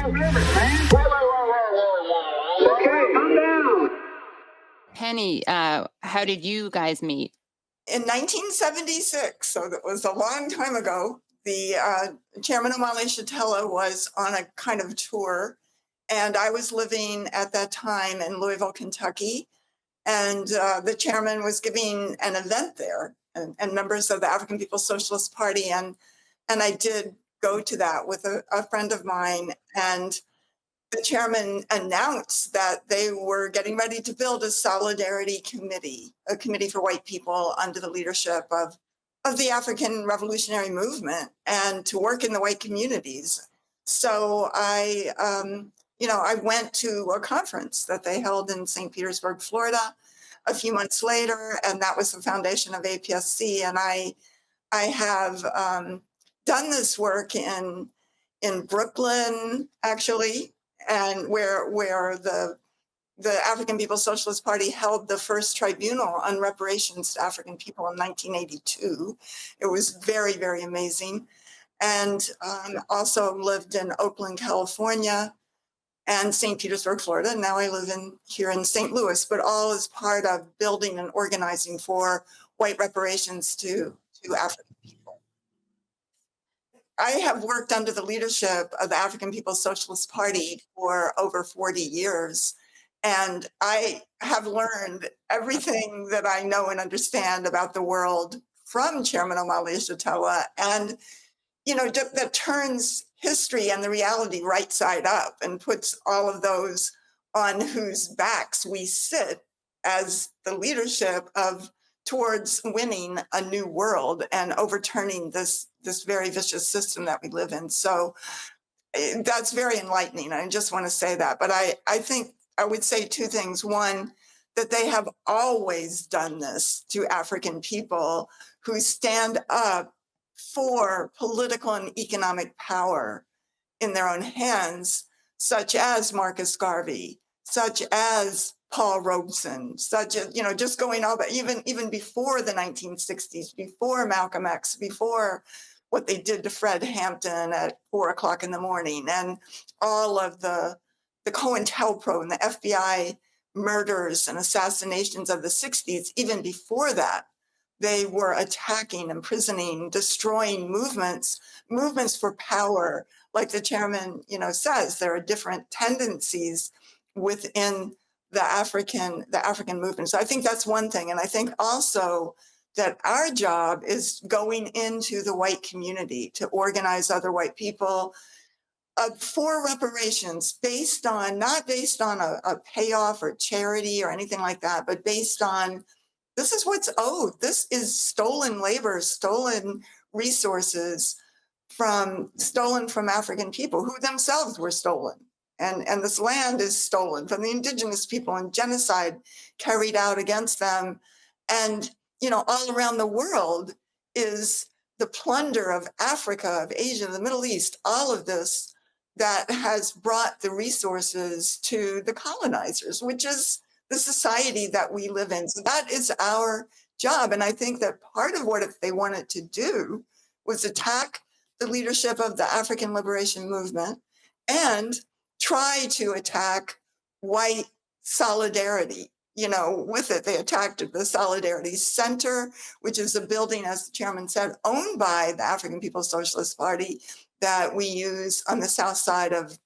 Okay, calm down. Penny, how did you guys meet? In 1976, so that was a long time ago, the Chairman Omali Shatella was on a kind of tour, and I was living at that time in Louisville, Kentucky, and the chairman was giving an event there, and members of the African People's Socialist Party, and I did go to that with a friend of mine, and the chairman announced that they were getting ready to build a solidarity committee, a committee for white people under the leadership of the African Revolutionary Movement and to work in the white communities. So I went to a conference that they held in St. Petersburg, Florida, a few months later, and that was the foundation of APSC. And I have done this work in Brooklyn, actually, and where the African People's Socialist Party held the first tribunal on reparations to African people in 1982. It was very, very amazing. And also lived in Oakland, California, and St. Petersburg, Florida. And now I live here in St. Louis, but all as part of building and organizing for white reparations to African people. I have worked under the leadership of the African People's Socialist Party for over 40 years, and I have learned everything that I know and understand about the world from Chairman Omali Shatella, and that turns history and the reality right side up and puts all of those on whose backs we sit as the leadership towards winning a new world and overturning this very vicious system that we live in. So that's very enlightening. I just want to say that. But I think I would say two things. One, that they have always done this to African people who stand up for political and economic power in their own hands, such as Marcus Garvey, such as Paul Robeson, such as, just going over, even before the 1960s, before Malcolm X, before what they did to Fred Hampton at 4:00 in the morning, and all of the COINTELPRO and the FBI murders and assassinations of the 60s, even before that, they were attacking, imprisoning, destroying movements for power. Like the chairman, says, there are different tendencies within the African movement. So I think that's one thing. And I think also that our job is going into the white community to organize other white people for reparations, not based on a payoff or charity or anything like that, but based on this is what's owed. This is stolen labor, stolen resources stolen from African people who themselves were stolen. And this land is stolen from the indigenous people and genocide carried out against them. And, all around the world is the plunder of Africa, of Asia, the Middle East, all of this that has brought the resources to the colonizers, which is the society that we live in. So that is our job. And I think that part of what they wanted to do was attack the leadership of the African liberation movement and try to attack white solidarity. With it, they attacked the Solidarity Center, which is a building, as the chairman said, owned by the African People's Socialist Party that we use on the south side of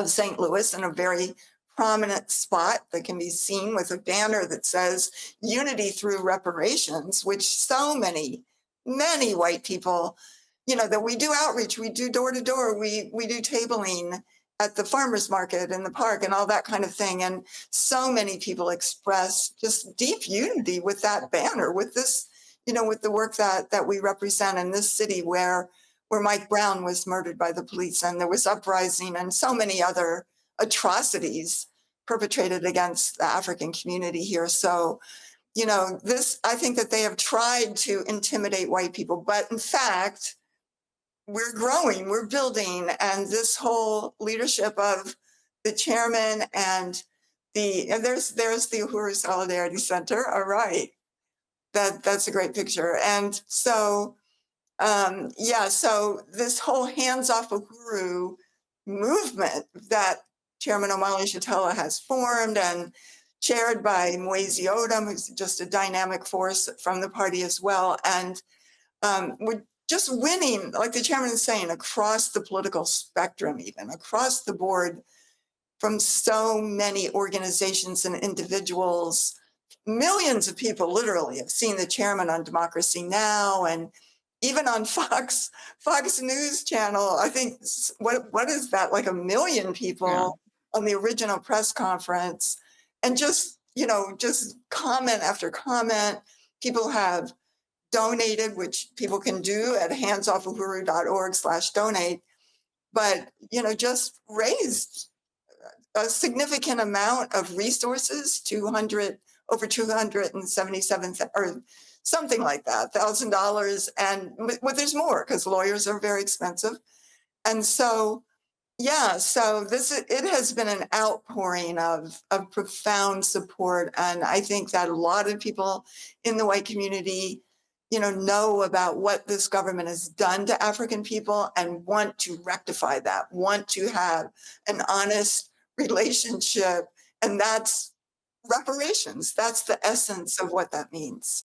St. Louis in a very prominent spot that can be seen with a banner that says unity through reparations, which so many white people, that we do outreach, we do door to door, we do tabling at the farmers market in the park and all that kind of thing. And so many people express just deep unity with that banner, with this, with the work that we represent in this city where Mike Brown was murdered by the police and there was uprising and so many other atrocities perpetrated against the African community here. So, I think that they have tried to intimidate white people, but in fact, we're growing, we're building, and this whole leadership of the chairman and there's the Uhuru Solidarity Center. All right, that's a great picture. And so, so this whole hands off Uhuru movement that Chairman Omali Shatella has formed and chaired by Mwezi Odom, who's just a dynamic force from the party as well. And we're just winning, like the chairman is saying, across the political spectrum, even across the board from so many organizations and individuals. Millions of people literally have seen the chairman on Democracy Now! And even on Fox News Channel. I think, what is that, like 1 million Yeah. people on the original press conference. And just, just comment after comment. People have donated, which people can do at handsoffuhuru.org/donate, but, just raised a significant amount of resources, over 277, or something like that, $1,000. And well, there's more because lawyers are very expensive. And so, yeah, so it has been an outpouring of profound support. And I think that a lot of people in the white community, know about what this government has done to African people and want to rectify that, want to have an honest relationship. And that's reparations. That's the essence of what that means.